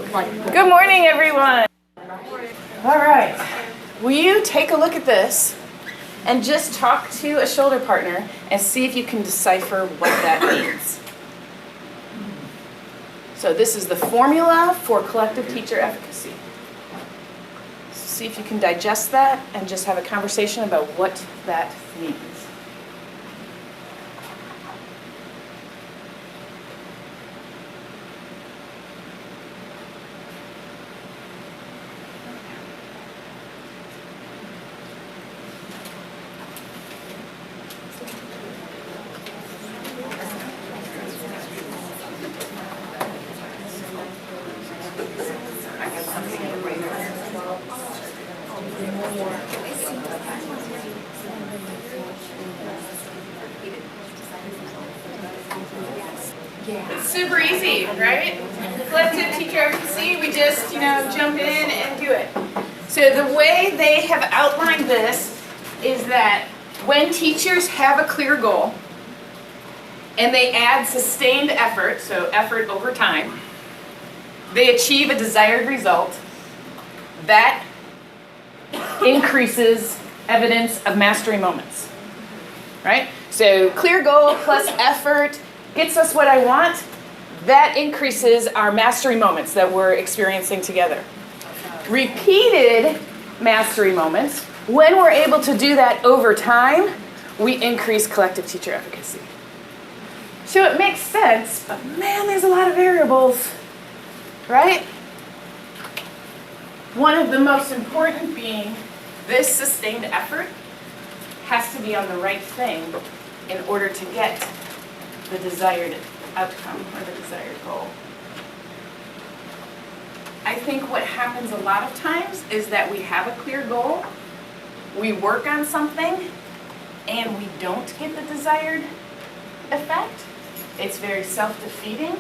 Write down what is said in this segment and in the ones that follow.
Good morning, everyone. All right. Will you take a look at this and just talk to a shoulder partner and see if you can decipher what that means? So this is the formula for collective teacher efficacy. See if you can digest that and just have a conversation about what that means. It's super easy, right? Collective teacher efficacy, we just, jump in and do it. So the way they have outlined this is that when teachers have a clear goal and they add sustained effort, so effort over time, they achieve a desired result, that increases evidence of mastery moments, right? So clear goal plus effort gets us what I want, that increases our mastery moments that we're experiencing together. Repeated mastery moments, when we're able to do that over time, we increase collective teacher efficacy. So it makes sense, but man, there's a lot of variables, right? One of the most important being this sustained effort has to be on the right thing in order to get the desired outcome or the desired goal. I think what happens a lot of times is that we have a clear goal, we work on something, and we don't get the desired effect. It's very self-defeating.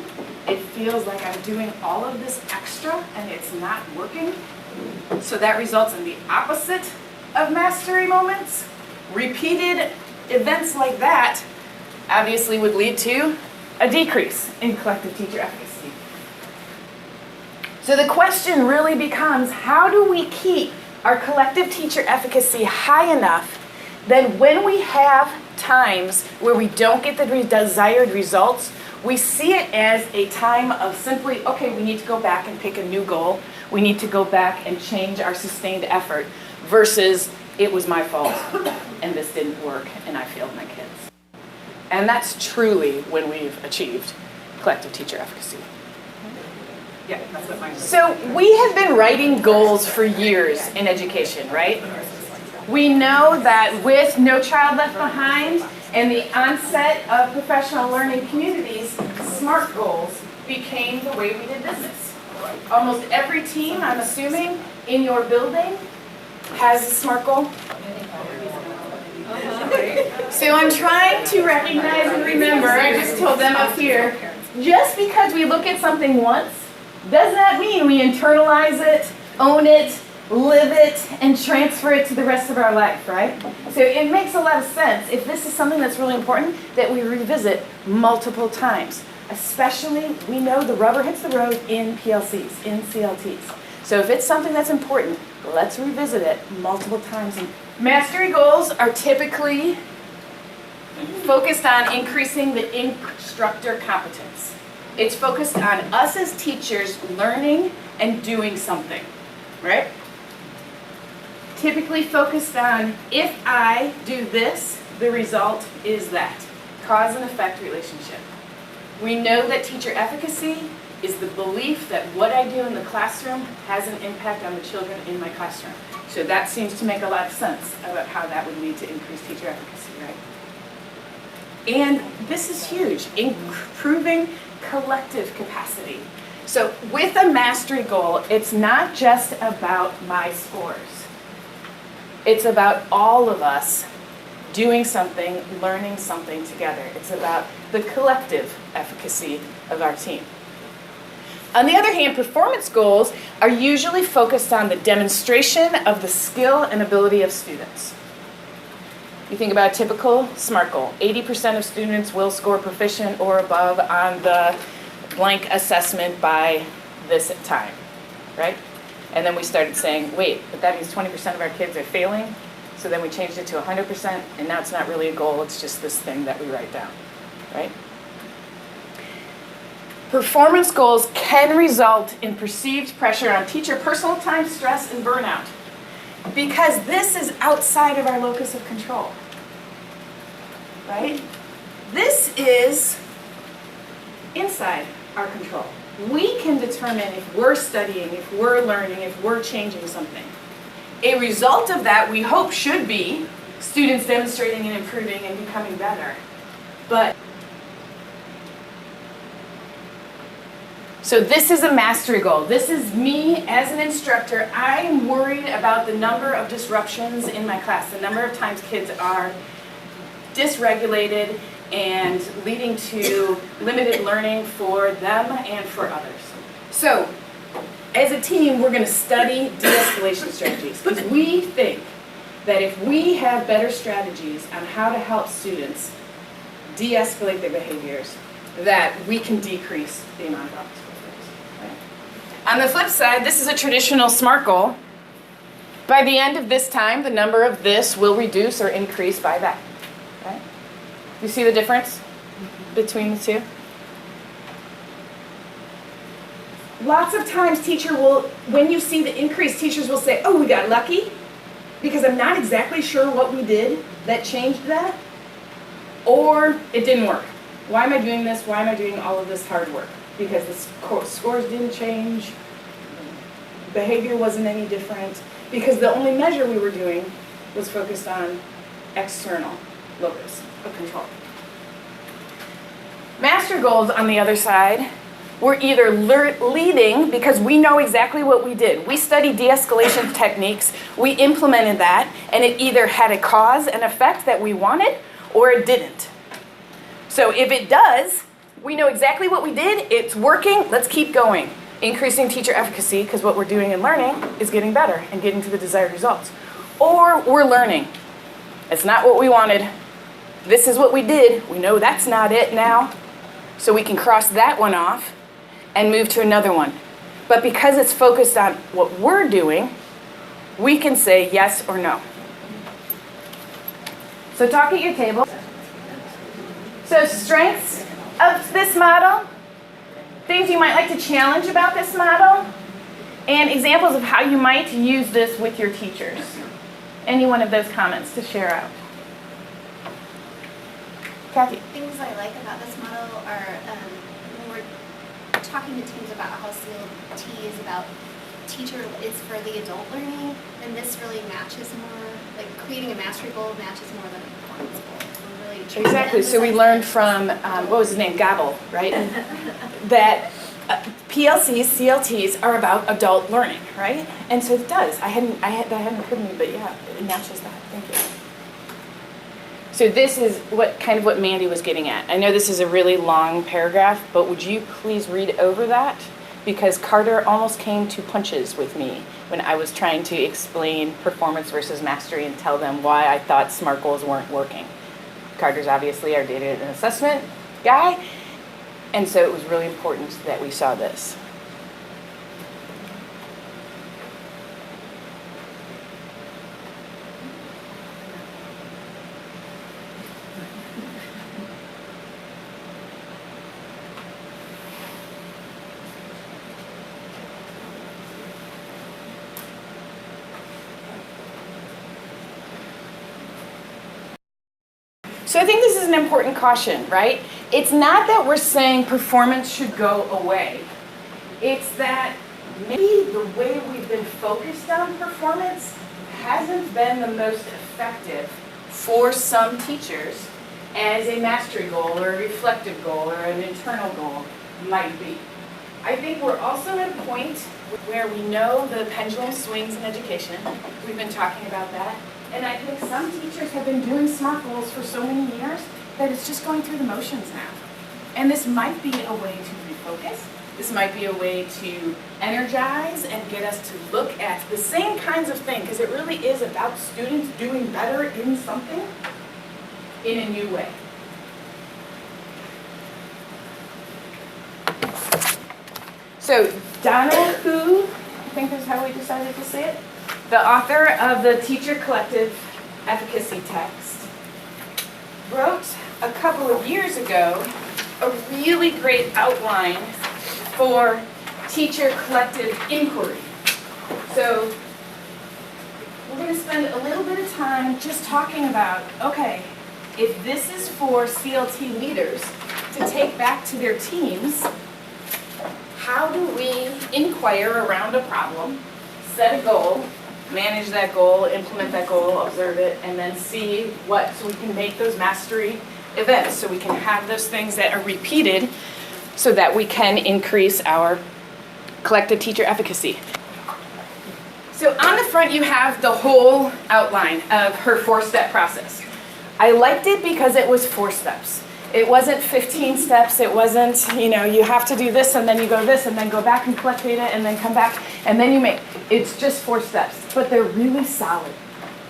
It feels like I'm doing all of this extra and it's not working. So that results in the opposite of mastery moments. Repeated events like that obviously would lead to a decrease in collective teacher efficacy. So the question really becomes, how do we keep our collective teacher efficacy high enough that when we have times where we don't get the desired results, we see it as a time of simply, okay, we need to go back and pick a new goal. We need to go back and change our sustained effort versus it was my fault and this didn't work and I failed my kids. And that's truly when we've achieved collective teacher efficacy. Yeah, that's what mine. So we have been writing goals for years in education, right? We know that with No Child Left Behind and the onset of professional learning communities, SMART goals became the way we did business. Almost every team, I'm assuming, in your building has a SMART goal. So I'm trying to recognize and remember, I just told them up here, just because we look at something once, does not mean we internalize it, own it, live it, and transfer it to the rest of our life, right? So it makes a lot of sense, if this is something that's really important, that we revisit multiple times. Especially, we know the rubber hits the road in PLCs, in CLTs. So if it's something that's important, let's revisit it multiple times. Mastery goals are typically focused on increasing the instructor competence. It's focused on us as teachers learning and doing something, right? Typically focused on, if I do this, the result is that. Cause and effect relationship. We know that teacher efficacy is the belief that what I do in the classroom has an impact on the children in my classroom. So that seems to make a lot of sense about how that would lead to increased teacher efficacy, right? And this is huge, improving collective capacity. So with a mastery goal, it's not just about my scores. It's about all of us doing something, learning something together. It's about the collective efficacy of our team. On the other hand, performance goals are usually focused on the demonstration of the skill and ability of students. You think about a typical SMART goal. 80% of students will score proficient or above on the blank assessment by this time, right? And then we started saying, wait, but that means 20% of our kids are failing. So then we changed it to 100%, and now it's not really a goal, it's just this thing that we write down, right? Performance goals can result in perceived pressure on teacher personal time, stress, and burnout, because this is outside of our locus of control, right? This is inside our control. We can determine if we're studying, if we're learning, if we're changing something. A result of that, we hope, should be students demonstrating and improving and becoming better. So this is a mastery goal. This is me as an instructor. I'm worried about the number of disruptions in my class, the number of times kids are dysregulated and leading to limited learning for them and for others. So as a team, we're going to study de-escalation strategies, because we think that if we have better strategies on how to help students de-escalate their behaviors, that we can decrease the amount of obstacles. Right? On the flip side, this is a traditional SMART goal. By the end of this time, the number of this will reduce or increase by that. Right? You see the difference between the two? Lots of times when you see the increase, teachers will say, oh, we got lucky, because I'm not exactly sure what we did that changed that, or it didn't work. Why am I doing this? Why am I doing all of this hard work? Because the scores didn't change, behavior wasn't any different, because the only measure we were doing was focused on external locus of control. Master goals, on the other side, we're either leading because we know exactly what we did. We studied de-escalation techniques, we implemented that, and it either had a cause and effect that we wanted, or it didn't. So if it does, we know exactly what we did, it's working, let's keep going. Increasing teacher efficacy, because what we're doing in learning is getting better and getting to the desired results. Or we're learning. It's not what we wanted. This is what we did. We know that's not it now. So we can cross that one off and move to another one. But because it's focused on what we're doing, we can say yes or no. So talk at your table. So strengths of this model, things you might like to challenge about this model, and examples of how you might use this with your teachers. Any one of those comments to share out. Kathy. Things I like about this model are when we're talking to teams about how CLT is about teacher is for the adult learning, and this really matches more, like creating a mastery goal matches more than a performance goal. We're really trying Exactly. So we learned from, what was his name, Gabel, right? That PLCs, CLTs are about adult learning, right? And so it does. That hadn't occurred to me, but yeah, it matches that. Thank you. So this is what Mandy was getting at. I know this is a really long paragraph, but would you please read over that? Because Carter almost came to punches with me when I was trying to explain performance versus mastery and tell them why I thought SMART goals weren't working. Carter's obviously our data and assessment guy, and so it was really important that we saw this. So I think this is an important caution, right? It's not that we're saying performance should go away. It's that maybe the way we've been focused on performance hasn't been the most effective for some teachers as a mastery goal or a reflective goal or an internal goal might be. I think we're also at a point where we know the pendulum swings in education. We've been talking about that. And I think some teachers have been doing SMART goals for so many years that it's just going through the motions now. And this might be a way to refocus. This might be a way to energize and get us to look at the same kinds of thing, because it really is about students doing better in something in a new way. So Donna, who, I think that's how we decided to say it, the author of the Teacher Collective Efficacy text, wrote a couple of years ago a really great outline for teacher collective inquiry. So we're going to spend a little bit of time just talking about, okay, if this is for CLT leaders to take back to their teams, how do we inquire around a problem, set a goal, manage that goal, implement that goal, observe it, and then see what, so we can make those mastery events, so we can have those things that are repeated so that we can increase our collective teacher efficacy. So on the front you have the whole outline of her 4-step process. I liked it because it was 4 steps. It wasn't 15 steps, it wasn't, you have to do this and then you go this and then go back and collect data and then come back and then you make, it's just 4 steps, but they're really solid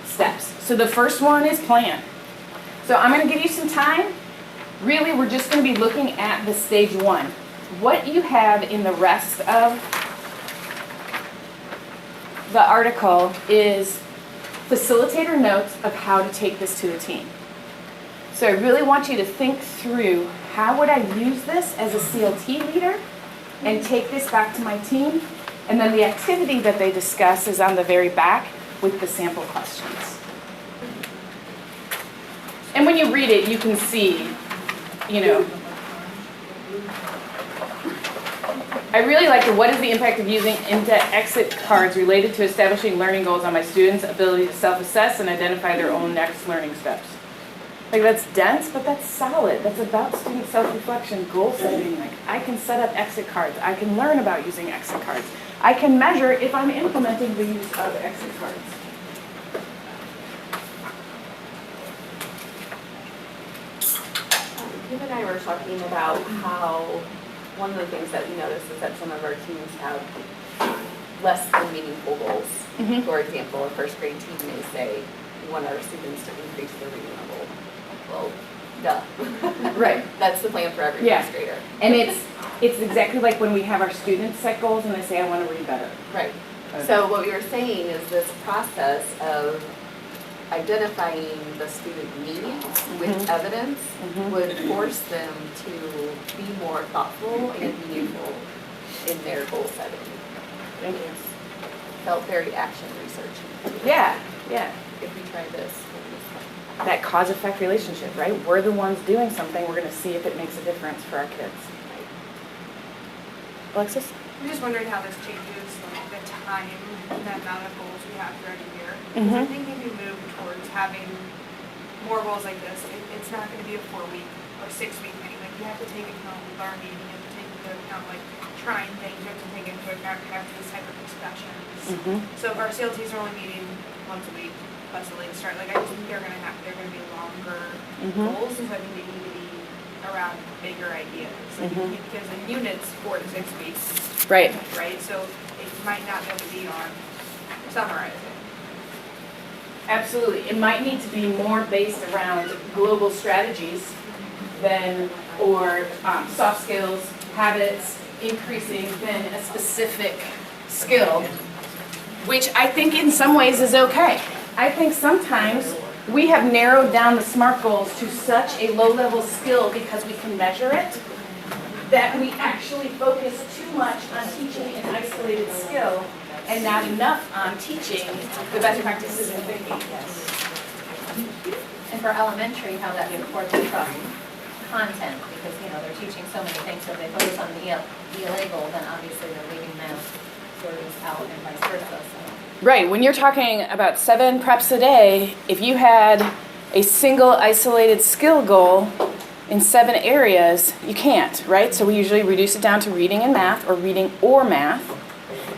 steps. So the first one is plan. So I'm going to give you some time. Really, we're just going to be looking at the stage 1. What you have in the rest of the article is facilitator notes of how to take this to the team. So I really want you to think through, how would I use this as a CLT leader and take this back to my team? And then the activity that they discuss is on the very back with the sample questions. And when you read it, you can see, I really like what is the impact of using into-exit cards related to establishing learning goals on my students' ability to self-assess and identify their own next learning steps. Like, that's dense, but that's solid. That's about student self-reflection, goal setting. Like, I can set up exit cards. I can learn about using exit cards. I can measure if I'm implementing the use of exit cards. Kim and I were talking about how one of the things that we noticed is that some of our teams have less than meaningful goals. Mm-hmm. For example, a first grade team may say, we want our students to increase their reading level. Well, duh. Right. That's the plan for every first grader. And it's exactly like when we have our students set goals and they say, I want to read better. Right. So what we were saying is this process of identifying the student needs with evidence would force them to be more thoughtful and meaningful in their goal setting. Thank you. Felt very action research. Yeah. If we try this, That cause-effect relationship, right? We're the ones doing something. We're going to see if it makes a difference for our kids. Alexis? I'm just wondering how this changes the time and the amount of goals we have throughout a year. I think if we move towards having more goals like this, it's not going to be a 4-week or 6-week thing. Like, you have to take account learning, you have to take into account trying things, you have to take into account this type of discussions. So if our CLTs are only meeting once a week, plus a late start, I just think they're going to be longer goals, and so I think they need to be around bigger ideas. Because in units, 4 to 6 weeks. Right. Right? So it might not be able to be on summarizing. Absolutely. It might need to be more based around global strategies or soft skills, habits, increasing than a specific skill, which I think in some ways is okay. I think sometimes we have narrowed down the SMART goals to such a low-level skill because we can measure it, that we actually focus too much on teaching an isolated skill and not enough on teaching the best practices in thinking. And for elementary, how that supports from content, because they're teaching so many things, so if they focus on the ELA goal, then obviously they're leaving math sort of out and vice versa. So. Right, when you're talking about 7 preps a day, if you had a single isolated skill goal in 7 areas, you can't, right? So we usually reduce it down to reading and math, or reading or math,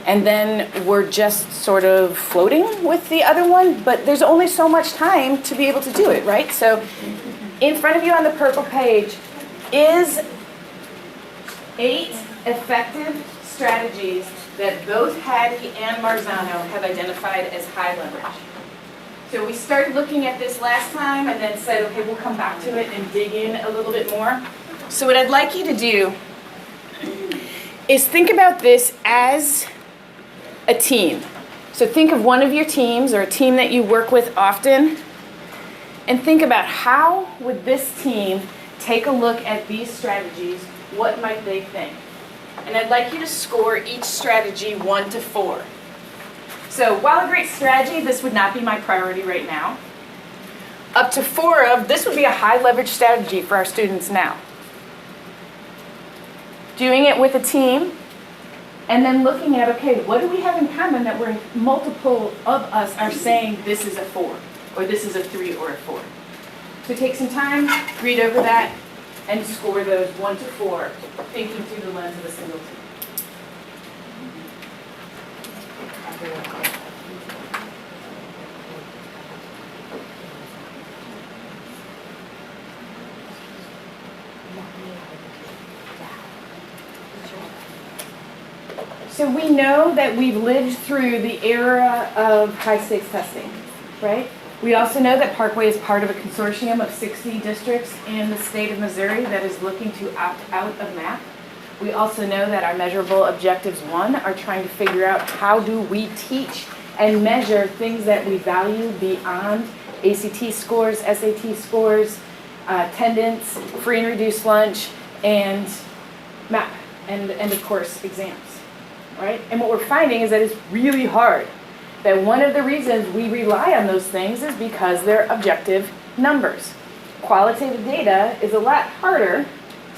and then we're just sort of floating with the other one, but there's only so much time to be able to do it, right? So in front of you on the purple page is 8 effective strategies that both Hattie and Marzano have identified as high leverage. So we started looking at this last time and then said, okay, we'll come back to it and dig in a little bit more. So what I'd like you to do is think about this as a team. So think of one of your teams or a team that you work with often, and think about how would this team take a look at these strategies, what might they think? And I'd like you to score each strategy 1 to 4. So while a great strategy, this would not be my priority right now. Up to 4 of, this would be a high leverage strategy for our students now. Doing it with a team, and then looking at, okay, what do we have in common that we're multiple of us are saying this is a 4, or this is a 3 or a 4. So take some time, read over that, and score those 1 to 4, thinking through the lens of a single team. So we know that we've lived through the era of high-stakes testing, right? We also know that Parkway is part of a consortium of 60 districts in the state of Missouri that is looking to opt out of MAP. We also know that our measurable objectives 1 are trying to figure out how do we teach and measure things that we value beyond ACT scores, SAT scores, attendance, free and reduced lunch, and MAP, and of course exams, right? And what we're finding is that it's really hard. That one of the reasons we rely on those things is because they're objective numbers. Qualitative data is a lot harder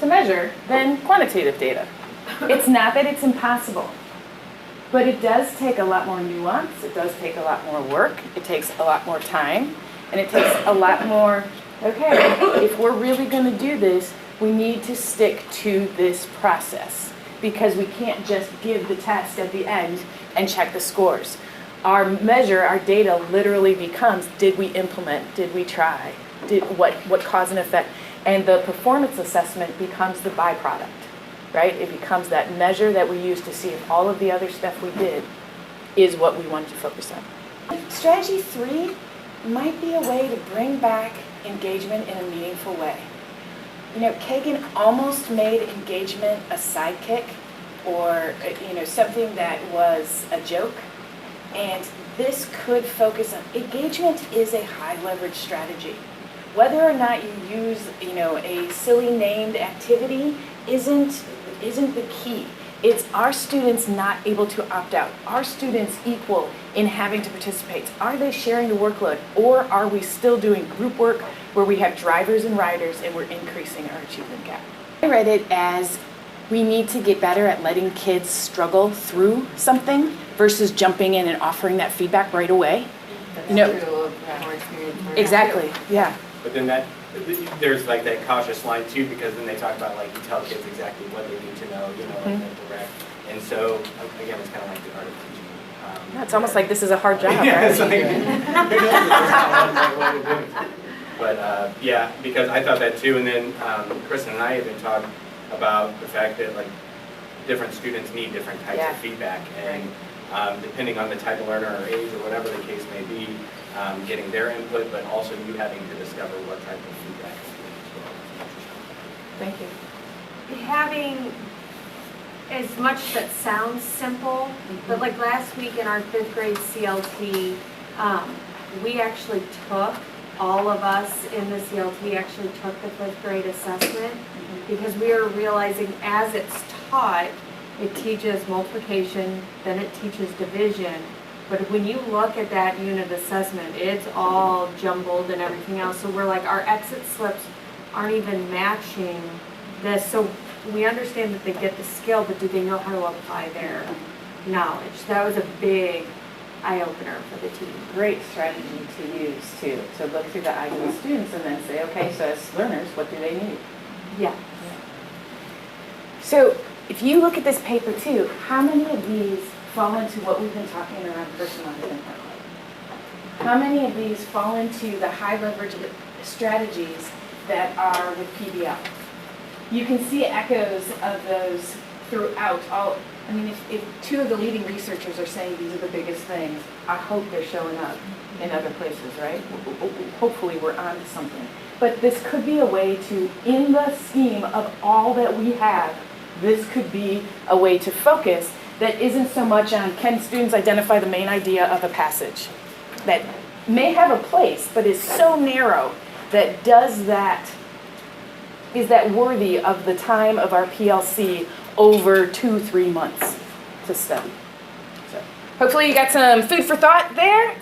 to measure than quantitative data. It's not that it's impossible, but it does take a lot more nuance, it does take a lot more work, it takes a lot more time, and it takes a lot more, okay, if we're really gonna do this, we need to stick to this process because we can't just give the test at the end and check the scores. Our measure, our data literally becomes, did we implement, did we try, what cause and effect? And the performance assessment becomes the byproduct, right? It becomes that measure that we use to see if all of the other stuff we did is what we wanted to focus on. Strategy 3 might be a way to bring back engagement in a meaningful way. You know, Kagan almost made engagement a sidekick or, something that was a joke. And this could focus on, engagement is a high leverage strategy. Whether or not you use, a silly named activity isn't the key. It's our students not able to opt out. Are students equal in having to participate? Are they sharing the workload? Or are we still doing group work where we have drivers and riders and we're increasing our achievement gap? I read it as we need to get better at letting kids struggle through something versus jumping in and offering that feedback right away. That's You know- true of more experience. Exactly, yeah. But then there's like that cautious line too, because then they talk about like you tell kids exactly what they need to know, like the direct. And so again, it's kind of like the art of teaching. It's almost like this is a hard job, Yeah, right? it's like, but yeah, because I thought that too, and then Kristen and I even talked about the fact that like different students need different types Yeah. of feedback, and depending on the type of learner or age or whatever the case may be, getting their input, but also you having to discover what type of feedback is good as well. Thank you. Having as much that sounds simple, but like last week in our 5th grade CLT, we actually took, all of us in the CLT actually took the 5th grade assessment because we are realizing as it's taught, it teaches multiplication, then it teaches division. But when you look at that unit assessment, it's all jumbled and everything else. So we're like, our exit slips aren't even matching this. So we understand that they get the skill, but do they know how to apply their knowledge? That was a big eye-opener for the team. Great strategy to use too, to look through the eyes of the students and then say, okay, so as learners, what do they need? Yeah. So if you look at this paper too, how many of these fall into what we've been talking around personalized input? How many of these fall into the high leverage strategies that are with PBL? You can see echoes of those throughout all. I mean, if 2 of the leading researchers are saying these are the biggest things, I hope they're showing up in other places, right? Hopefully we're on to something. But this could be a way to, in the scheme of all that we have, this could be a way to focus that isn't so much on can students identify the main idea of a passage, that may have a place, but is so narrow that is that worthy of the time of our PLC over 2-3 months to study. So hopefully you got some food for thought there.